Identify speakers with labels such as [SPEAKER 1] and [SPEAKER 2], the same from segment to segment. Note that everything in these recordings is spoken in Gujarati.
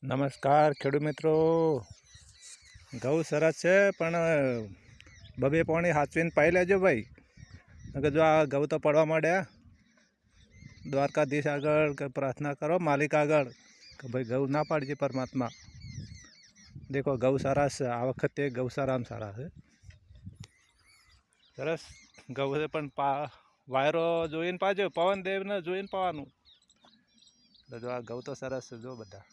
[SPEAKER 1] નમસ્કાર ખેડૂત મિત્રો. ઘઉં સરસ છે પણ બબે પાણી હાચવીને પાઈ લેજો ભાઈ. અગર જો આ ઘઉં તો પડવા માંડ્યા, દ્વારકાધીશ આગળ કે પ્રાર્થના કરો માલિક આગળ કે ભાઈ ઘઉં ના પાડજે પરમાત્મા. દેખો ઘઉં સારા છે, આ વખતે ઘઉં સારામાં સારા છે, સરસ ઘઉં છે. પણ વાયરો જોઈને પાજો, પવન દેવને જોઈને પાવાનું. જો આ ઘઉં તો સરસ છે, જો બધા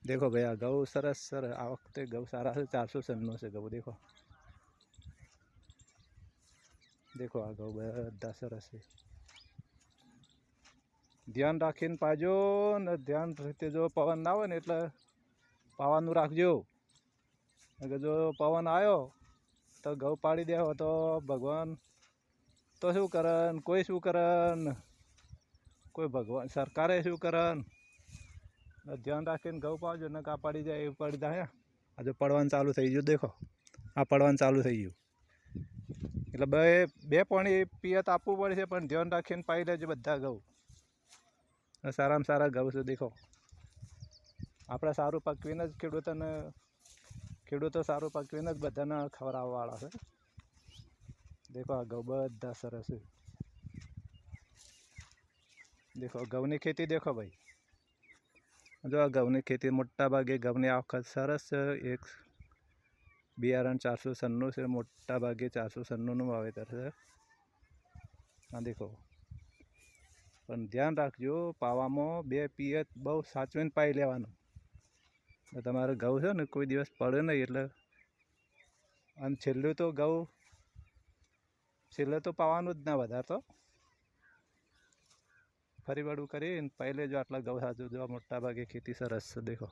[SPEAKER 1] देखो भैया गऊ सरस सर आ वखते गऊ सारा से 400 से गऊ देखो देखो आ गऊ बधा सरस है। ध्यान राखीने पाजो ने ध्यान रीते जो पवन ना आवे एटले पावानुं राखजो। अगर जो पवन आयो तो गऊ पाड़ी देवो तो भगवान तो शू करन, कोई शू करन, कोई भगवान सरकारे शू करन। ध्यान राखीने घઉં પાવજો ને કા પડી જાય એ પડી જાય. આ જો પડવાનું ચાલુ થઈ ગયું, દેખો આ પડવાનું ચાલુ થઈ ગયું એટલે બે પાણી પિયત આપવું પડશે, પણ ધ્યાન રાખીને પાઈ લેજો બધા ઘઉં. સારામાં સારા ઘઉં છે. દેખો આપણે સારું પકવીને જ ખેડૂતો સારું પકવીને જ બધાને ખવડાવવાવાળા છે. દેખો આ ઘઉં બધા સરસ છે. દેખો ઘઉંની ખેતી દેખો ભાઈ. જો આ ઘઉંની ખેતી મોટા ભાગે ઘઉંની આ વખત સરસ છે. એક બિયારણ 496 છે, મોટા ભાગે 496નું વાવેતર છે. આ દેખો પણ ધ્યાન રાખજો, પાવામાં બે પિયત બહુ સાચવીને પાઈ લેવાનું. તમારે ઘઉં છે ને કોઈ દિવસ પડે નહીં એટલે. અને છેલ્લે તો પાવાનું જ ના વધારે તો ફરી વળું કરીને પહેલે જો આટલા ઘઉં સાચું. જો મોટા ભાગે ખેતી સરસ છે. દેખો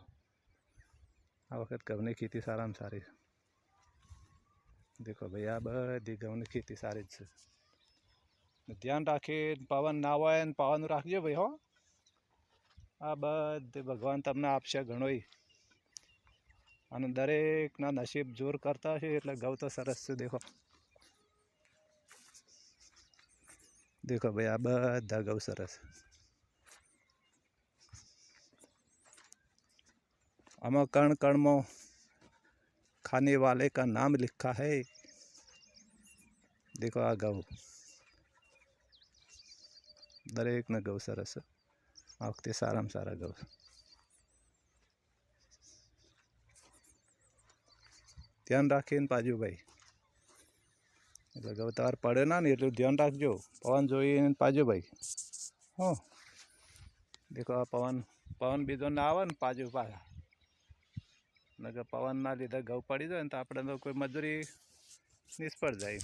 [SPEAKER 1] આ વખત ઘઉંની ખેતી સારામાં સારી છે. દેખો ભાઈ આ બધી ઘઉંની ખેતી સારી જ છે. ધ્યાન રાખીને પવન ના હોય ને પાવાનું રાખજો ભાઈ. હો આ બધે ભગવાન તમને આપશે ઘણોય, અને દરેકના નસીબ જોર કરતા છે એટલે ઘઉં તો સરસ છે. દેખો ભાઈ આ બધા ઘઉં સરસ. आमा कण कण में खाने वाले का नाम लिखा है. देखो आ गऊ दरेक ने गऊ सरस. आ वखते सारामां सारा गऊ. ध्यान राखीने पाजो भाई. એટલે ગઉ તાર પડે ના ને એટલું ધ્યાન રાખજો. પવન જોઈને પાજો ભાઈ. હો દેખો આ પવન બીજો ના આવે ને પાજો પાછા. નકર પવન ના લીધે ઘઉં પડી જાય ને તો આપણે તો કોઈ મજૂરી નિષ્ફળ જાય.